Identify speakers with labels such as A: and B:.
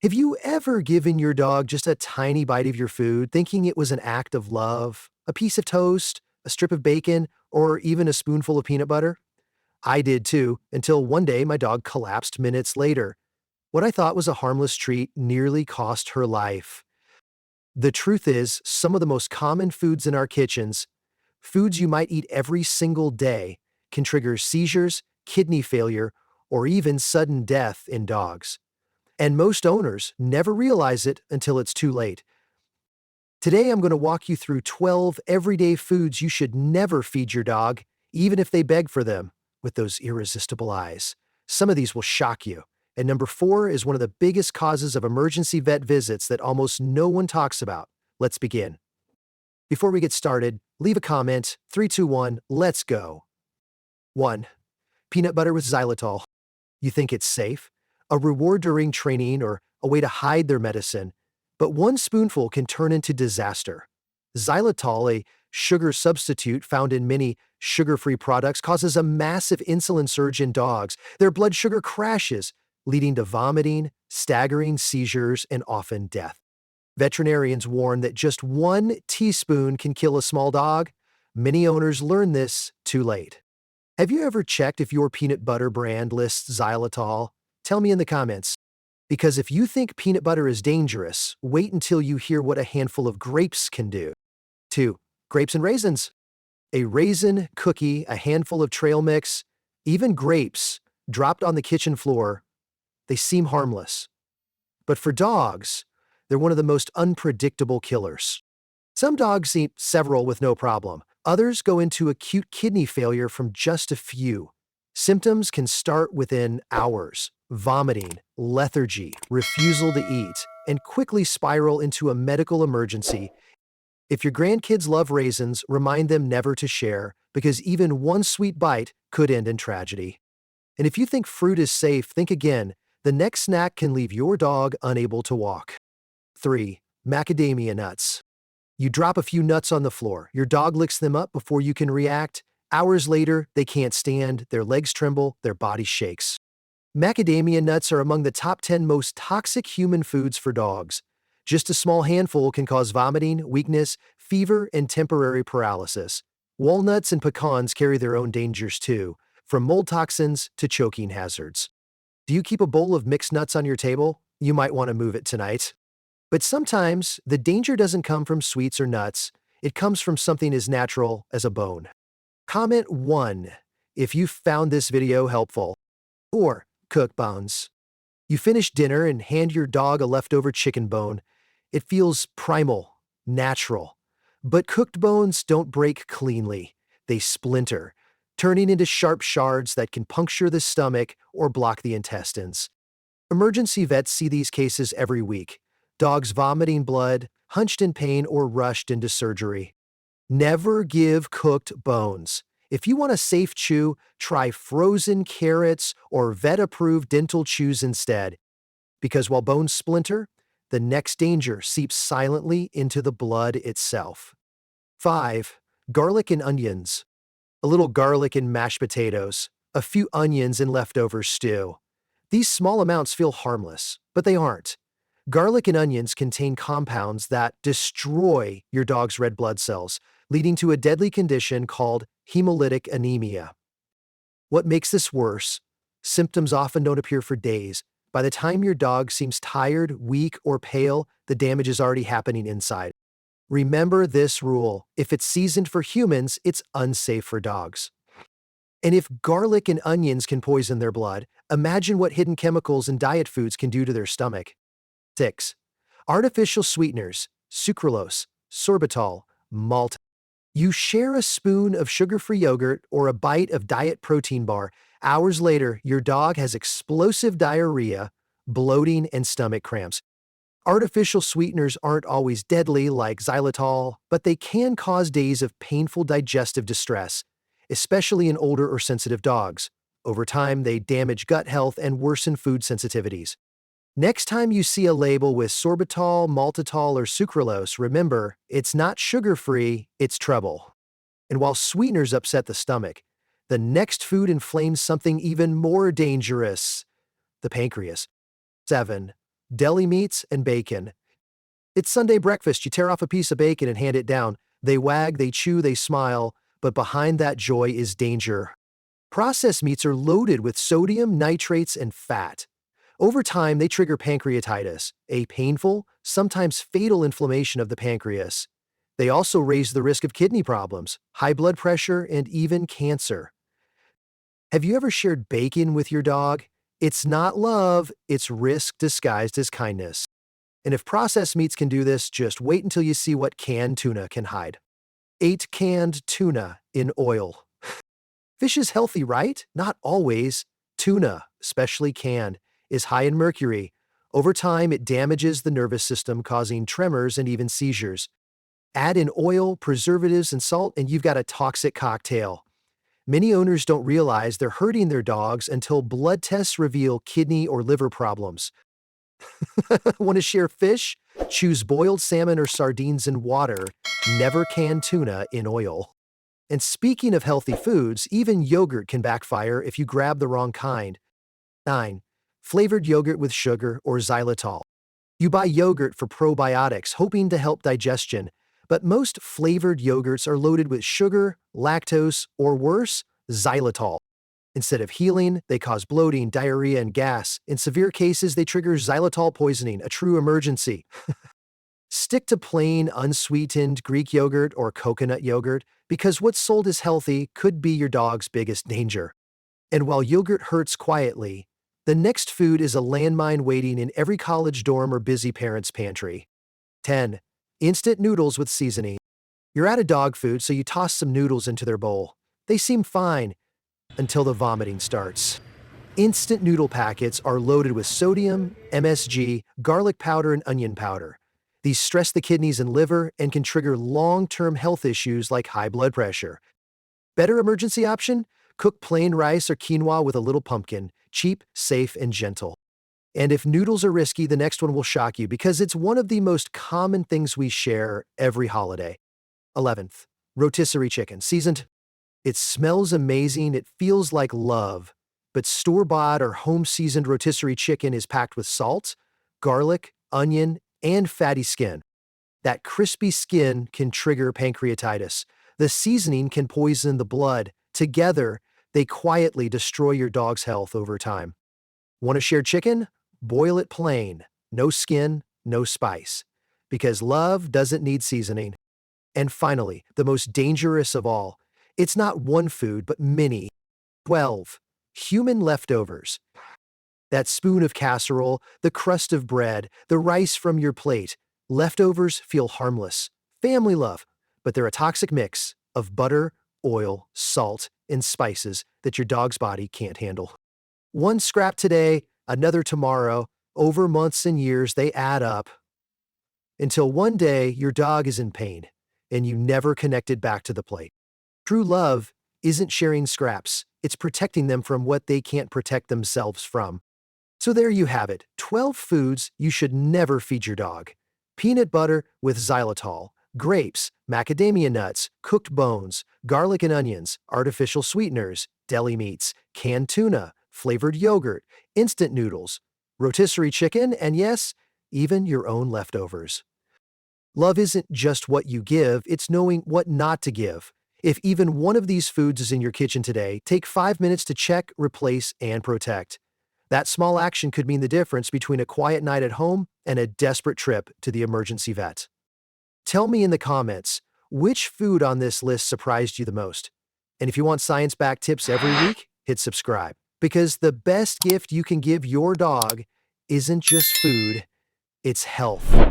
A: Have you ever given your dog just a tiny bite of your food, thinking it was an act of love? A piece of toast, a strip of bacon, or even a spoonful of peanut butter? I did too, until one day my dog collapsed minutes later. What I thought was a harmless treat nearly cost her life. The truth is, some of the most common foods in our kitchens, foods you might eat every single day, can trigger seizures, kidney failure, or even sudden death in dogs. And most owners never realize it until it's too late. Today, I'm going to walk you through 12 everyday foods you should never feed your dog, even if they beg for them, with those irresistible eyes. Some of these will shock you. And number 4 is one of the biggest causes of emergency vet visits that almost no one talks about. Let's begin. Before we get started, leave a comment. 3, 2, 1, let's go. 1. Peanut butter with xylitol. You think it's safe? A reward during training or a way to hide their medicine, but one spoonful can turn into disaster. Xylitol, a sugar substitute found in many sugar-free products, causes a massive insulin surge in dogs. Their blood sugar crashes, leading to vomiting, staggering, seizures, and often death. Veterinarians warn that just 1 teaspoon can kill a small dog. Many owners learn this too late. Have you ever checked if your peanut butter brand lists xylitol? Tell me in the comments. Because if you think peanut butter is dangerous, wait until you hear what a handful of grapes can do. 2. Grapes and raisins. A raisin, cookie, a handful of trail mix, even grapes, dropped on the kitchen floor, they seem harmless. But for dogs, they're one of the most unpredictable killers. Some dogs eat several with no problem. Others go into acute kidney failure from just a few. Symptoms can start within hours: vomiting, lethargy, refusal to eat, and quickly spiral into a medical emergency. If your grandkids love raisins, remind them never to share, because even one sweet bite could end in tragedy. And if you think fruit is safe, think again. The next snack can leave your dog unable to walk. 3. Macadamia nuts. You drop a few nuts on the floor, your dog licks them up before you can react. Hours later, they can't stand, their legs tremble, their body shakes. Macadamia nuts are among the top 10 most toxic human foods for dogs. Just a small handful can cause vomiting, weakness, fever, and temporary paralysis. Walnuts and pecans carry their own dangers too, from mold toxins to choking hazards. Do you keep a bowl of mixed nuts on your table? You might want to move it tonight. But sometimes, the danger doesn't come from sweets or nuts. It comes from something as natural as a bone. Comment 1 if you found this video helpful. Or cook bones. You finish dinner and hand your dog a leftover chicken bone. It feels primal, natural. But cooked bones don't break cleanly. They splinter, turning into sharp shards that can puncture the stomach or block the intestines. Emergency vets see these cases every week. Dogs vomiting blood, hunched in pain, or rushed into surgery. Never give cooked bones. If you want a safe chew, try frozen carrots or vet-approved dental chews instead. Because while bones splinter, the next danger seeps silently into the blood itself. 5. Garlic and onions. A little garlic in mashed potatoes, a few onions in leftover stew. These small amounts feel harmless, but they aren't. Garlic and onions contain compounds that destroy your dog's red blood cells, leading to a deadly condition called hemolytic anemia. What makes this worse? Symptoms often don't appear for days. By the time your dog seems tired, weak, or pale, the damage is already happening inside. Remember this rule: if it's seasoned for humans, it's unsafe for dogs. And if garlic and onions can poison their blood, imagine what hidden chemicals in diet foods can do to their stomach. 6. Artificial sweeteners, sucralose, sorbitol, malt. You share a spoon of sugar-free yogurt or a bite of diet protein bar. Hours later, your dog has explosive diarrhea, bloating, and stomach cramps. Artificial sweeteners aren't always deadly like xylitol, but they can cause days of painful digestive distress, especially in older or sensitive dogs. Over time, they damage gut health and worsen food sensitivities. Next time you see a label with sorbitol, maltitol, or sucralose, remember, it's not sugar-free, it's trouble. And while sweeteners upset the stomach, the next food inflames something even more dangerous: the pancreas. 7. deli meats, and bacon. It's Sunday breakfast. You tear off a piece of bacon and hand it down. They wag, they chew, they smile, but behind that joy is danger. Processed meats are loaded with sodium, nitrates, and fat. Over time, they trigger pancreatitis, a painful, sometimes fatal inflammation of the pancreas. They also raise the risk of kidney problems, high blood pressure, and even cancer. Have you ever shared bacon with your dog? It's not love, it's risk disguised as kindness. And if processed meats can do this, just wait until you see what canned tuna can hide. 8 canned tuna in oil. Fish is healthy, right? Not always. Tuna, especially canned, is high in mercury. Over time, it damages the nervous system, causing tremors and even seizures. Add in oil, preservatives, and salt, and you've got a toxic cocktail. Many owners don't realize they're hurting their dogs until blood tests reveal kidney or liver problems. Want to share fish? Choose boiled salmon or sardines in water, never canned tuna in oil. And speaking of healthy foods, even yogurt can backfire if you grab the wrong kind. 9. Flavored yogurt with sugar or xylitol. You buy yogurt for probiotics, hoping to help digestion, but most flavored yogurts are loaded with sugar, lactose, or worse, xylitol. Instead of healing, they cause bloating, diarrhea, and gas. In severe cases, they trigger xylitol poisoning, a true emergency. Stick to plain, unsweetened Greek yogurt or coconut yogurt, because what's sold as healthy could be your dog's biggest danger. And while yogurt hurts quietly, the next food is a landmine waiting in every college dorm or busy parent's pantry. 10. Instant noodles with seasoning. You're out of dog food, so you toss some noodles into their bowl. They seem fine until the vomiting starts. Instant noodle packets are loaded with sodium, MSG, garlic powder, and onion powder. These stress the kidneys and liver and can trigger long-term health issues like high blood pressure. Better emergency option? Cook plain rice or quinoa with a little pumpkin. Cheap, safe, and gentle. And if noodles are risky, the next one will shock you because it's one of the most common things we share every holiday. 11th, rotisserie chicken, seasoned. It smells amazing, it feels like love, but store-bought or home-seasoned rotisserie chicken is packed with salt, garlic, onion, and fatty skin. That crispy skin can trigger pancreatitis. The seasoning can poison the blood. Together, they quietly destroy your dog's health over time. Want to share chicken? Boil it plain. No skin, no spice. Because love doesn't need seasoning. And finally, the most dangerous of all, it's not one food, but many. 12. Human leftovers. That spoon of casserole, the crust of bread, the rice from your plate. Leftovers feel harmless. Family love. But they're a toxic mix of butter, oil, salt, and spices that your dog's body can't handle. One scrap today, another tomorrow. Over months and years, they add up. Until one day, your dog is in pain, and you never connected back to the plate. True love isn't sharing scraps. It's protecting them from what they can't protect themselves from. So there you have it, 12 foods you should never feed your dog. Peanut butter with xylitol, grapes, macadamia nuts, cooked bones, garlic and onions, artificial sweeteners, deli meats, canned tuna, flavored yogurt, instant noodles, rotisserie chicken, and yes, even your own leftovers. Love isn't just what you give, it's knowing what not to give. If even one of these foods is in your kitchen today, take 5 minutes to check, replace, and protect. That small action could mean the difference between a quiet night at home and a desperate trip to the emergency vet. Tell me in the comments, which food on this list surprised you the most? And if you want science-backed tips every week, hit subscribe. Because the best gift you can give your dog isn't just food, it's health.